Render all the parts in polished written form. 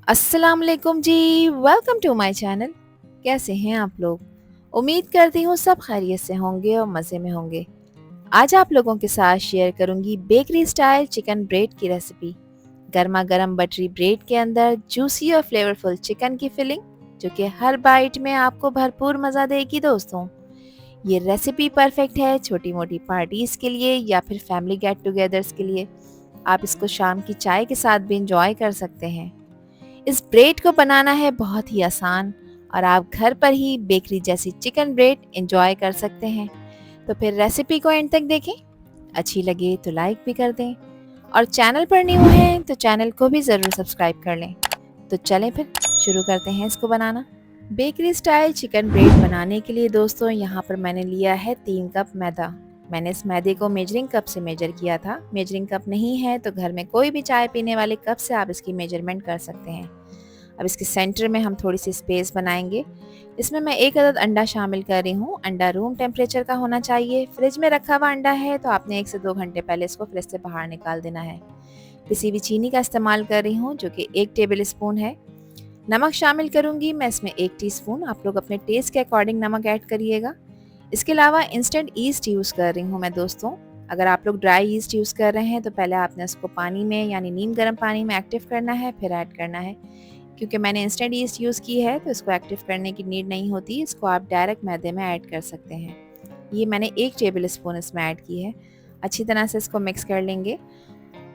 अस्सलाम वालेकुम जी। Welcome to my channel. कैसे हैं आप लोग? उम्मीद करती हूँ सब खैरियत से होंगे और मज़े में होंगे। आज आप लोगों के साथ शेयर करूंगी बेकरी स्टाइल चिकन ब्रेड की रेसिपी। गर्मा गर्म बटरी ब्रेड के अंदर जूसी और फ्लेवरफुल चिकन की फिलिंग, जो कि हर बाइट में आपको भरपूर मज़ा देगी दोस्तों। ये रेसिपी परफेक्ट है छोटी मोटी पार्टीज के लिए या फिर फैमिली गेट टुगेदर्स के लिए। आप इसको शाम की चाय के साथ भी इंजॉय कर सकते हैं। इस ब्रेड को बनाना है बहुत ही आसान और आप घर पर ही बेकरी जैसी चिकन ब्रेड एंजॉय कर सकते हैं। तो फिर रेसिपी को एंड तक देखें। अच्छी लगे तो लाइक भी कर दें और चैनल पर न्यू हैं तो चैनल को भी ज़रूर सब्सक्राइब कर लें। तो चलें फिर शुरू करते हैं इसको बनाना। बेकरी स्टाइल चिकन ब्रेड बनाने के लिए दोस्तों यहाँ पर मैंने लिया है 3 कप मैदा। मैंने इस मैदे को मेजरिंग कप से मेजर किया था। मेजरिंग कप नहीं है तो घर में कोई भी चाय पीने वाले कप से आप इसकी मेजरमेंट कर सकते हैं। अब इसके सेंटर में हम थोड़ी सी स्पेस बनाएंगे। इसमें मैं 1 अदद अंडा शामिल कर रही हूँ। अंडा रूम टेम्परेचर का होना चाहिए। फ्रिज में रखा हुआ अंडा है तो आपने 1 से 2 घंटे पहले इसको फ्रिज से बाहर निकाल देना है। पिसी हुई चीनी का इस्तेमाल कर रही हूँ जो कि 1 टेबल स्पून है। नमक शामिल करूंगी मैं इसमें 1 टीस्पून। आप लोग अपने टेस्ट के अकॉर्डिंग नमक ऐड करिएगा। इसके अलावा इंस्टेंट ईस्ट यूज़ कर रही हूँ मैं दोस्तों। अगर आप लोग ड्राई ईस्ट यूज़ कर रहे हैं तो पहले आपने इसको पानी में यानी नीम गर्म पानी में एक्टिव करना है, फिर ऐड करना है। क्योंकि मैंने इंस्टेंट ईस्ट यूज़ की है तो इसको एक्टिव करने की नीड नहीं होती। इसको आप डायरेक्ट मैदे में ऐड कर सकते हैं। ये मैंने 1 टेबल स्पून इसमें ऐड की है। अच्छी तरह से इसको मिक्स कर लेंगे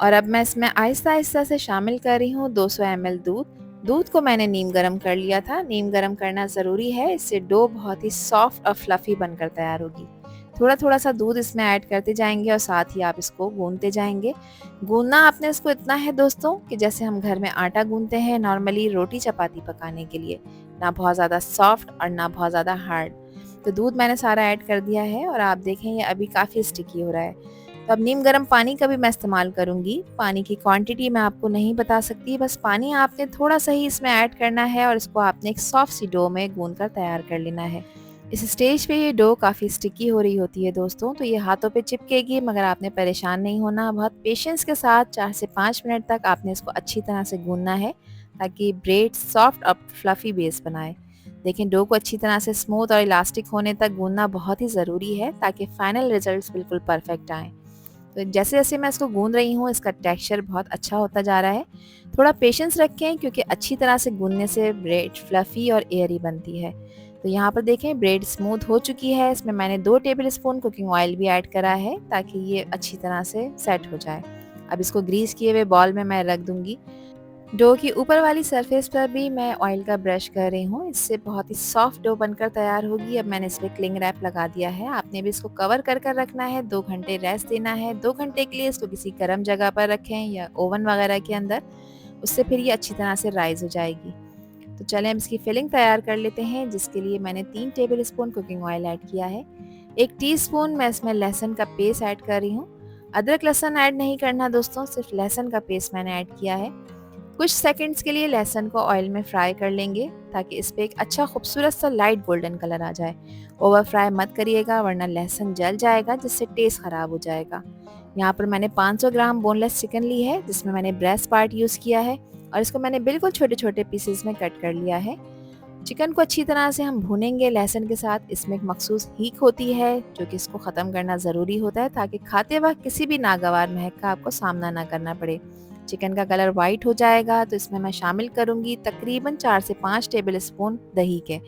और अब मैं इसमें आहिस्ता आहिस्ता से शामिल कर रही हूँ 200 ml दूध। दूध को मैंने नीम गर्म कर लिया था। नीम गर्म करना ज़रूरी है, इससे डो बहुत ही सॉफ्ट और फ्लफ़ी बनकर तैयार होगी। थोड़ा थोड़ा सा दूध इसमें ऐड करते जाएंगे और साथ ही आप इसको गूंदते जाएंगे। गूंदना आपने इसको इतना है दोस्तों कि जैसे हम घर में आटा गूंदते हैं नॉर्मली रोटी चपाती पकाने के लिए, ना बहुत ज़्यादा सॉफ्ट और ना बहुत ज़्यादा हार्ड। तो दूध मैंने सारा ऐड कर दिया है और आप देखें ये अभी काफ़ी स्टिकी हो रहा है। तो अब नीम गर्म पानी का भी मैं इस्तेमाल करूँगी। पानी की क्वांटिटी मैं आपको नहीं बता सकती, बस पानी आपने थोड़ा सा ही इसमें ऐड करना है और इसको आपने एक सॉफ्ट सी डो में गूंद कर तैयार कर लेना है। इस स्टेज पे ये डो काफ़ी स्टिकी हो रही होती है दोस्तों, तो ये हाथों पे चिपकेगी, मगर आपने परेशान नहीं होना। बहुत पेशेंस के साथ 4 से 5 मिनट तक आपने इसको अच्छी तरह से गूंदना है ताकि ब्रेड सॉफ्ट और फ्लफ़ी बेस बनाए। देखें डो को अच्छी तरह से स्मूथ और इलास्टिक होने तक गूंदना बहुत ही ज़रूरी है ताकि फाइनल रिजल्ट्स बिल्कुल परफेक्ट आएँ। तो जैसे जैसे मैं इसको गूंद रही हूँ इसका टेक्सचर बहुत अच्छा होता जा रहा है। थोड़ा पेशेंस रखें क्योंकि अच्छी तरह से गूंदने से ब्रेड फ्लफ़ी और एयरी बनती है। तो यहाँ पर देखें ब्रेड स्मूथ हो चुकी है। इसमें मैंने 2 टेबल स्पून कुकिंग ऑयल भी ऐड करा है ताकि ये अच्छी तरह से सेट हो जाए। अब इसको ग्रीस किए हुए बॉल में मैं रख दूंगी। डो की ऊपर वाली सरफेस पर भी मैं ऑयल का ब्रश कर रही हूँ, इससे बहुत ही सॉफ्ट डो बनकर तैयार होगी। अब मैंने इस पर क्लिंग रैप लगा दिया है। आपने भी इसको कवर कर कर रखना है। 2 घंटे रेस्ट देना है। 2 घंटे के लिए इसको किसी गर्म जगह पर रखें या ओवन वगैरह के अंदर, उससे फिर ये अच्छी तरह से राइज हो जाएगी। तो चलें हम इसकी फिलिंग तैयार कर लेते हैं, जिसके लिए मैंने 3 table spoon cooking oil add किया है। 1 टीस्पून मैं इसमें लहसुन का पेस्ट ऐड कर रही हूँ। अदरक लहसुन ऐड नहीं करना दोस्तों, सिर्फ लहसुन का पेस्ट मैंने ऐड किया है। कुछ सेकंड्स के लिए लहसुन को ऑयल में फ्राई कर लेंगे ताकि इस पे एक अच्छा खूबसूरत सा लाइट गोल्डन कलर आ जाए। ओवर फ्राई मत करिएगा वरना लहसुन जल जाएगा जिससे टेस्ट ख़राब हो जाएगा। यहाँ पर मैंने 500 ग्राम बोनलेस चिकन ली है जिसमें मैंने ब्रेस्ट पार्ट यूज़ किया है और इसको मैंने बिल्कुल छोटे छोटे पीसेस में कट कर लिया है। चिकन को अच्छी तरह से हम भूनेंगे लहसुन के साथ। इसमें एक मखसूस हीक होती है जो कि इसको ख़त्म करना ज़रूरी होता है ताकि खाते वक्त किसी भी नागवार महक का आपको सामना ना करना पड़े। चिकन का कलर वाइट हो जाएगा तो इसमें मैं शामिल करूंगी तकरीबन 4 से 5 टेबल स्पून दही के।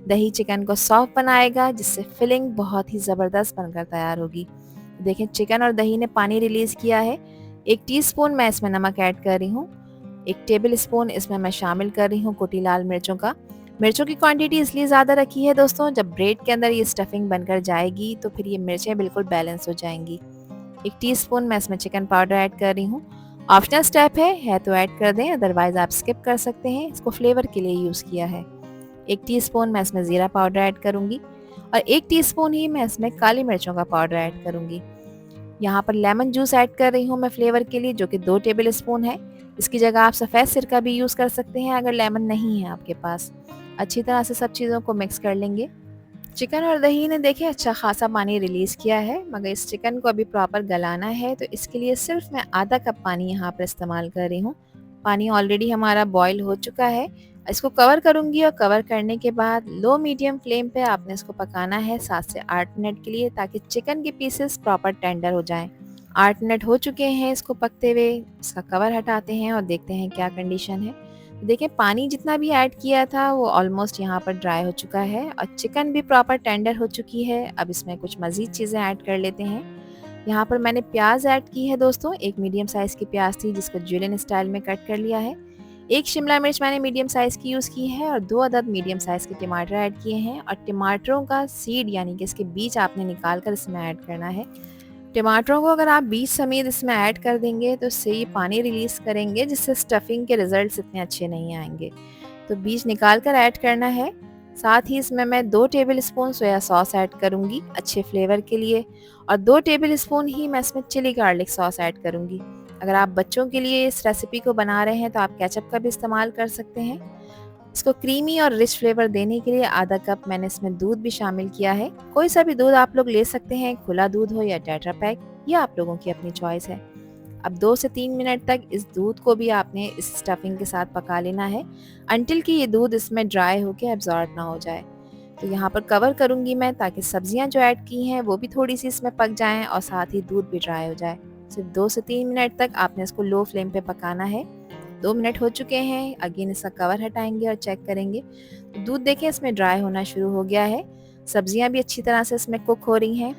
दही चिकन को सॉफ्ट बनाएगा जिससे फिलिंग बहुत ही ज़बरदस्त बनकर तैयार होगी। देखें चिकन और दही ने पानी रिलीज़ किया है। 1 टीस्पून मैं इसमें नमक ऐड कर रही हूँ। 1 टेबल स्पून इसमें मैं शामिल कर रही हूँ कुटी लाल मिर्चों का। मिर्चों की क्वांटिटी इसलिए ज़्यादा रखी है दोस्तों, जब ब्रेड के अंदर ये स्टफिंग बनकर जाएगी तो फिर ये मिर्चें बिल्कुल बैलेंस हो जाएंगी। 1 टीस्पून मैं इसमें चिकन पाउडर ऐड कर रही हूँ। ऑप्शनल स्टेप है तो ऐड कर दें, अदरवाइज आप स्किप कर सकते हैं। इसको फ्लेवर के लिए यूज़ किया है। 1 टीस्पून मैं इसमें ज़ीरा पाउडर ऐड करूँगी और 1 टीस्पून ही मैं इसमें काली मिर्चों का पाउडर ऐड करूँगी। यहाँ पर लेमन जूस ऐड कर रही हूँ मैं फ्लेवर के लिए, जो कि 2 टेबल स्पून है। इसकी जगह आप सफ़ेद सिरका भी यूज़ कर सकते हैं अगर लेमन नहीं है आपके पास। अच्छी तरह से सब चीज़ों को मिक्स कर लेंगे। चिकन और दही ने देखिए अच्छा खासा पानी रिलीज़ किया है, मगर इस चिकन को अभी प्रॉपर गलाना है तो इसके लिए सिर्फ मैं आधा कप पानी यहाँ पर इस्तेमाल कर रही हूँ। पानी ऑलरेडी हमारा बॉईल हो चुका है। इसको कवर करूँगी और कवर करने के बाद लो मीडियम फ्लेम पे आपने इसको पकाना है 7 से 8 मिनट के लिए, ताकि चिकन के पीसेस प्रॉपर टेंडर हो जाएँ। 8 मिनट हो चुके हैं इसको पकते हुए, इसका कवर हटाते हैं और देखते हैं क्या कंडीशन है। देखिए पानी जितना भी ऐड किया था वो ऑलमोस्ट यहाँ पर ड्राई हो चुका है और चिकन भी प्रॉपर टेंडर हो चुकी है। अब इसमें कुछ मज़ीद चीज़ें ऐड कर लेते हैं। यहाँ पर मैंने प्याज ऐड की है दोस्तों, एक मीडियम साइज़ की प्याज थी जिसको जुलियन स्टाइल में कट कर लिया है। एक शिमला मिर्च मैंने मीडियम साइज़ की यूज़ की है और 2 अदद मीडियम साइज़ के टमाटर ऐड किए हैं और टमाटरों का सीड यानी कि इसके बीज आपने निकाल कर इसमें ऐड करना है। टमाटरों को अगर आप बीज समेत इसमें ऐड कर देंगे तो इससे ये पानी रिलीज़ करेंगे, जिससे स्टफिंग के रिजल्ट्स इतने अच्छे नहीं आएंगे। तो बीज निकाल कर ऐड करना है। साथ ही इसमें मैं 2 table spoon soya sauce add करूँगी अच्छे फ्लेवर के लिए, और 2 टेबल स्पून ही मैं इसमें चिली गार्लिक सॉस ऐड करूँगी। अगर आप बच्चों के लिए इस रेसिपी को बना रहे हैं तो आप केचप का भी इस्तेमाल कर सकते हैं। इसको क्रीमी और रिच फ्लेवर देने के लिए आधा कप मैंने इसमें दूध भी शामिल किया है। कोई सा भी दूध आप लोग ले सकते हैं, खुला दूध हो या टेट्रा पैक, ये आप लोगों की अपनी चॉइस है। अब 2 से 3 मिनट तक इस दूध को भी आपने इस स्टफिंग के साथ पका लेना है, अंटिल कि ये दूध इसमें ड्राई होकर एब्जॉर्ब ना हो जाए। तो यहाँ पर कवर करूँगी मैं, ताकि सब्जियाँ जो ऐड की हैं वो भी थोड़ी सी इसमें पक जाएं और साथ ही दूध भी ड्राई हो जाए। सिर्फ 2 से 3 मिनट तक आपने इसको लो फ्लेम पे पकाना है। 2 मिनट हो चुके हैं, अगेन इसका कवर हटाएंगे और चेक करेंगे। तो दूध देखें इसमें ड्राई होना शुरू हो गया है, सब्जियां भी अच्छी तरह से इसमें कुक हो रही हैं।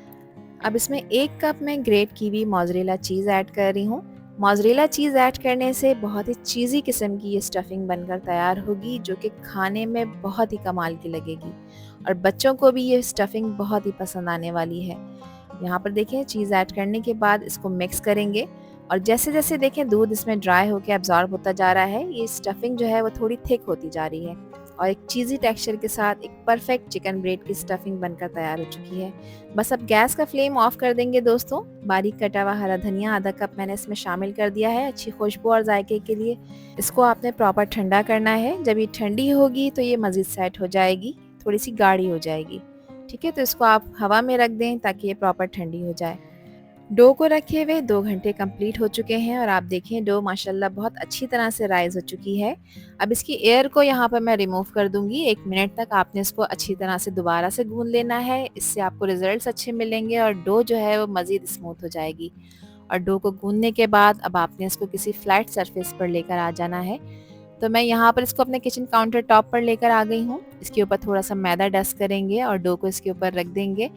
अब इसमें 1 कप मैं great kiwi mozzarella cheese add कर रही हूँ। मोज़रेला चीज़ ऐड करने से बहुत ही चीज़ी किस्म की ये स्टफिंग बनकर तैयार होगी, जो कि खाने में बहुत ही कमाल की लगेगी और बच्चों को भी ये स्टफिंग बहुत ही पसंद आने वाली है। यहाँ पर देखें चीज़ ऐड करने के बाद इसको मिक्स करेंगे और जैसे जैसे देखें दूध इसमें ड्राई होकर एब्जॉर्ब होता जा रहा है, ये स्टफिंग जो है वो थोड़ी थिक होती जा रही है और एक चीज़ी टेक्सचर के साथ एक परफेक्ट चिकन ब्रेड की स्टफिंग बनकर तैयार हो चुकी है। बस अब गैस का फ्लेम ऑफ कर देंगे दोस्तों। बारीक कटा हुआ हरा धनिया आधा कप मैंने इसमें शामिल कर दिया है अच्छी खुशबू और जायके के लिए। इसको आपने प्रॉपर ठंडा करना है। जब ये ठंडी होगी तो ये मज़ीद सेट हो जाएगी, थोड़ी सी गाढ़ी हो जाएगी। ठीक है, तो इसको आप हवा में रख दें ताकि ये प्रॉपर ठंडी हो जाए। डो को रखे हुए 2 घंटे कंप्लीट हो चुके हैं और आप देखें डो माशाल्लाह बहुत अच्छी तरह से राइज़ हो चुकी है। अब इसकी एयर को यहाँ पर मैं रिमूव कर दूंगी। 1 मिनट तक आपने इसको अच्छी तरह से दोबारा से गूंद लेना है, इससे आपको रिजल्ट्स अच्छे मिलेंगे और डो जो है वो मज़ीद स्मूथ हो जाएगी। और डो को गूंदने के बाद अब आपने इसको किसी फ्लैट सरफेस पर लेकर आ जाना है। तो मैं यहाँ पर इसको अपने किचन काउंटर टॉप पर लेकर आ गई हूँ। इसके ऊपर थोड़ा सा मैदा डस्ट करेंगे और डो को इसके ऊपर रख देंगे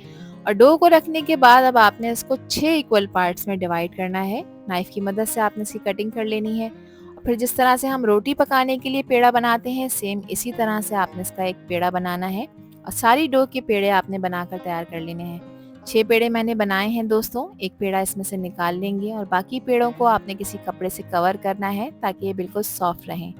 और डो को रखने के बाद अब आपने इसको 6 इक्वल पार्ट्स में डिवाइड करना है। नाइफ की मदद से आपने इसकी कटिंग कर लेनी है और फिर जिस तरह से हम रोटी पकाने के लिए पेड़ा बनाते हैं, सेम इसी तरह से आपने इसका एक पेड़ा बनाना है और सारी डो के पेड़े आपने बनाकर तैयार कर लेने हैं। 6 पेड़े मैंने बनाए हैं दोस्तों। एक पेड़ा इसमें से निकाल लेंगे और बाकी पेड़ों को आपने किसी कपड़े से कवर करना है ताकि ये बिल्कुल सॉफ्ट रहें।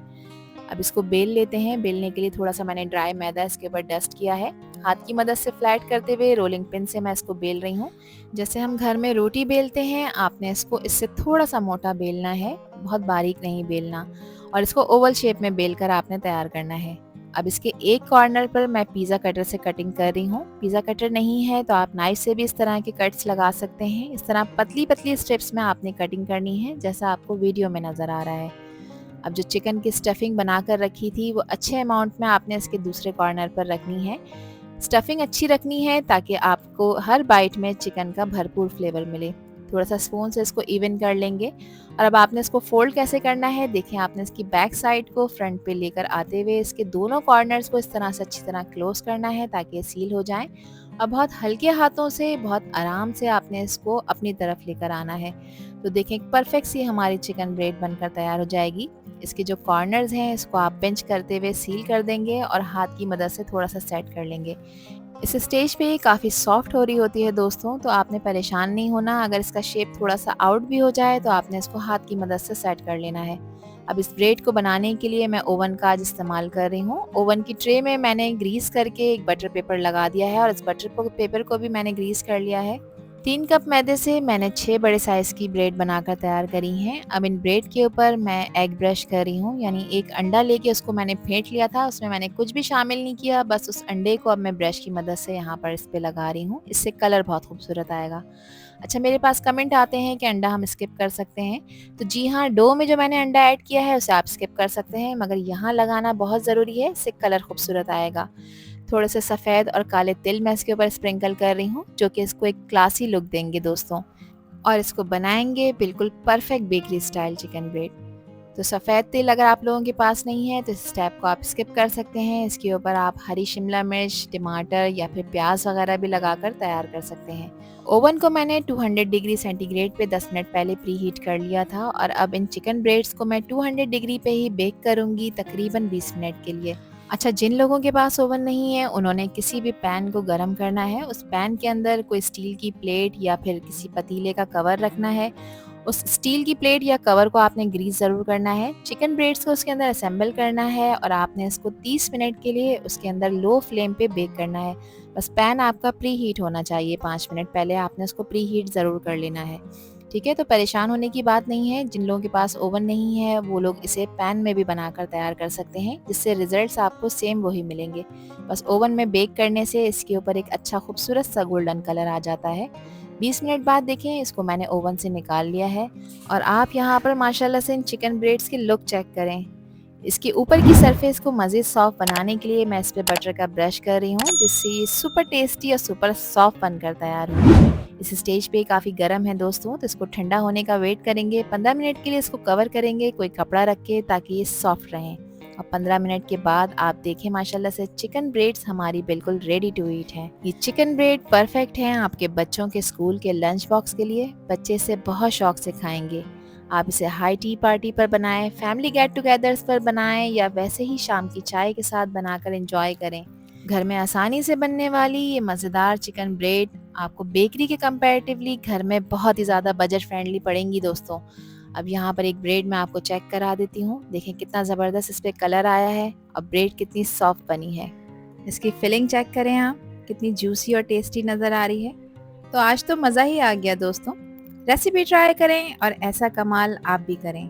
अब इसको बेल लेते हैं। बेलने के लिए थोड़ा सा मैंने ड्राई मैदा इसके ऊपर डस्ट किया है। हाथ की मदद से फ्लैट करते हुए रोलिंग पिन से मैं इसको बेल रही हूँ। जैसे हम घर में रोटी बेलते हैं, आपने इसको इससे थोड़ा सा मोटा बेलना है, बहुत बारीक नहीं बेलना, और इसको ओवल शेप में बेल कर आपने तैयार करना है। अब इसके एक कॉर्नर पर मैं पिज़्ज़ा कटर से कटिंग कर रही हूँ। पिज़्ज़ा कटर नहीं है तो आप नाइफ से भी इस तरह के कट्स लगा सकते हैं। इस तरह पतली पतली स्ट्रिप्स में आपने कटिंग करनी है, जैसा आपको वीडियो में नज़र आ रहा है। अब जो चिकन की स्टफिंग बनाकर रखी थी वो अच्छे अमाउंट में आपने इसके दूसरे कॉर्नर पर रखनी है। स्टफिंग अच्छी रखनी है ताकि आपको हर बाइट में चिकन का भरपूर फ्लेवर मिले। थोड़ा सा स्पून से इसको इवन कर लेंगे और अब आपने इसको फोल्ड कैसे करना है देखें। आपने इसकी बैक साइड को फ्रंट पे लेकर आते हुए इसके दोनों कॉर्नर्स को इस तरह से अच्छी तरह क्लोज करना है ताकि ये सील हो जाएं और बहुत हल्के हाथों से बहुत आराम से आपने इसको अपनी तरफ लेकर आना है। तो देखें परफेक्ट सी हमारी चिकन ब्रेड बनकर तैयार हो जाएगी। इसके जो कॉर्नर्स हैं इसको आप पिंच करते हुए सील कर देंगे और हाथ की मदद से थोड़ा सा सेट कर लेंगे। इस स्टेज पे ये काफ़ी सॉफ्ट हो रही होती है दोस्तों, तो आपने परेशान नहीं होना। अगर इसका शेप थोड़ा सा आउट भी हो जाए तो आपने इसको हाथ की मदद से सेट कर लेना है। अब इस ब्रेड को बनाने के लिए मैं ओवन का आज इस्तेमाल कर रही हूँ। ओवन की ट्रे में मैंने ग्रीस करके एक बटर पेपर लगा दिया है और इस बटर पेपर को भी मैंने ग्रीस कर लिया है। 3 कप मैदे से मैंने 6 बड़े साइज़ की ब्रेड बनाकर तैयार करी हैं। अब इन ब्रेड के ऊपर मैं एग ब्रश कर रही हूँ, यानी एक अंडा लेके उसको मैंने फेंट लिया था, उसमें मैंने कुछ भी शामिल नहीं किया, बस उस अंडे को अब मैं ब्रश की मदद से यहाँ पर इस पे लगा रही हूँ, इससे कलर बहुत खूबसूरत आएगा। अच्छा, मेरे पास कमेंट आते हैं कि अंडा हम स्किप कर सकते हैं, तो जी हाँ, डो में जो मैंने अंडा ऐड किया है उसे आप स्किप कर सकते हैं, मगर यहाँ लगाना बहुत ज़रूरी है, इससे कलर खूबसूरत आएगा। थोड़े से सफ़ेद और काले तिल मैं इसके ऊपर स्प्रिंकल कर रही हूँ, जो कि इसको एक क्लासी लुक देंगे दोस्तों। और इसको बनाएंगे बिल्कुल perfect bakery style chicken bread. तो सफ़ेद तिल अगर आप लोगों के पास नहीं है तो इस स्टेप को आप स्किप कर सकते हैं। इसके ऊपर आप हरी शिमला मिर्च, टमाटर या फिर प्याज वगैरह भी लगाकर तैयार कर सकते हैं। ओवन को मैंने 200 डिग्री सेंटीग्रेड पे 10 मिनट पहले प्री हीट कर लिया था और अब इन चिकन ब्रेड्स को मैं 200 डिग्री पे ही बेक करूंगी तकरीबन 20 मिनट के लिए। अच्छा, जिन लोगों के पास ओवन नहीं है उन्होंने किसी भी पैन को गर्म करना है, उस पैन के अंदर कोई स्टील की प्लेट या फिर किसी पतीले का कवर रखना है। उस स्टील की प्लेट या कवर को आपने ग्रीस ज़रूर करना है। चिकन ब्रेड्स को उसके अंदर असेंबल करना है और आपने इसको 30 मिनट के लिए उसके अंदर लो फ्लेम पे बेक करना है। बस पैन आपका प्री हीट होना चाहिए, 5 मिनट पहले आपने उसको प्री हीट ज़रूर कर लेना है। ठीक है, तो परेशान होने की बात नहीं है। जिन लोगों के पास ओवन नहीं है वो लोग इसे पैन में भी बनाकर तैयार कर सकते हैं, जिससे रिजल्ट्स आपको सेम वही मिलेंगे। बस ओवन में बेक करने से इसके ऊपर एक अच्छा खूबसूरत सा गोल्डन कलर आ जाता है। 20 मिनट बाद देखें, इसको मैंने ओवन से निकाल लिया है और आप यहाँ पर माशाल्लाह से इन चिकन ब्रेड्स की लुक चेक करें। इसके ऊपर की सरफेस को मज़ीद सॉफ्ट बनाने के लिए मैं इस पे बटर का ब्रश कर रही हूँ, जिससे ये सुपर टेस्टी और सुपर सॉफ्ट बनकर तैयार हो। इस स्टेज पे काफ़ी गर्म है दोस्तों, तो इसको ठंडा होने का वेट करेंगे। 15 मिनट के लिए इसको कवर करेंगे कोई कपड़ा रख के, ताकि ये सॉफ्ट रहें। और 15 मिनट के बाद आप देखें माशाल्लाह से चिकन ब्रेड्स हमारी बिल्कुल रेडी टू ईट हैं। ये चिकन ब्रेड परफेक्ट हैं आपके बच्चों के स्कूल के लंच बॉक्स के लिए। बच्चे इसे बहुत शौक से खाएंगे। आप इसे हाई टी पार्टी पर बनाएं, फैमिली गेट टुगेदर्स पर बनाएं या वैसे ही शाम की चाय के साथ बनाकर एंजॉय करें। घर में आसानी से बनने वाली ये मज़ेदार चिकन ब्रेड आपको बेकरी के कंपैरेटिवली घर में बहुत ही ज़्यादा बजट फ्रेंडली पड़ेंगी दोस्तों। अब यहाँ पर एक ब्रेड मैं आपको चेक करा देती हूँ। देखें कितना ज़बरदस्त इस पर कलर आया है और ब्रेड कितनी सॉफ्ट बनी है। इसकी फिलिंग चेक करें आप, कितनी जूसी और टेस्टी नज़र आ रही है। तो आज तो मज़ा ही आ गया दोस्तों। रेसिपी ट्राई करें और ऐसा कमाल आप भी करें।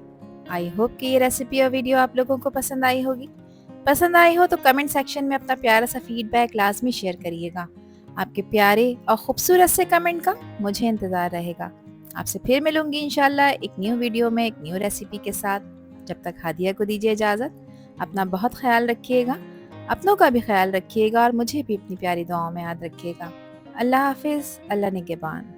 आई होप कि ये रेसिपी और वीडियो आप लोगों को पसंद आई होगी। पसंद आई हो तो कमेंट सेक्शन में अपना प्यारा सा फीडबैक लाजमी शेयर करिएगा। आपके प्यारे और खूबसूरत से कमेंट का मुझे इंतज़ार रहेगा। आपसे फिर मिलूंगी इंशाल्लाह एक न्यू वीडियो में एक न्यू रेसिपी के साथ। जब तक हादिया को दीजिए इजाज़त। अपना बहुत ख्याल रखिएगा, अपनों का भी ख्याल रखिएगा और मुझे भी अपनी प्यारी दुआओं में याद रखिएगा। अल्लाह हाफिज़, अल्लाह निगहबान।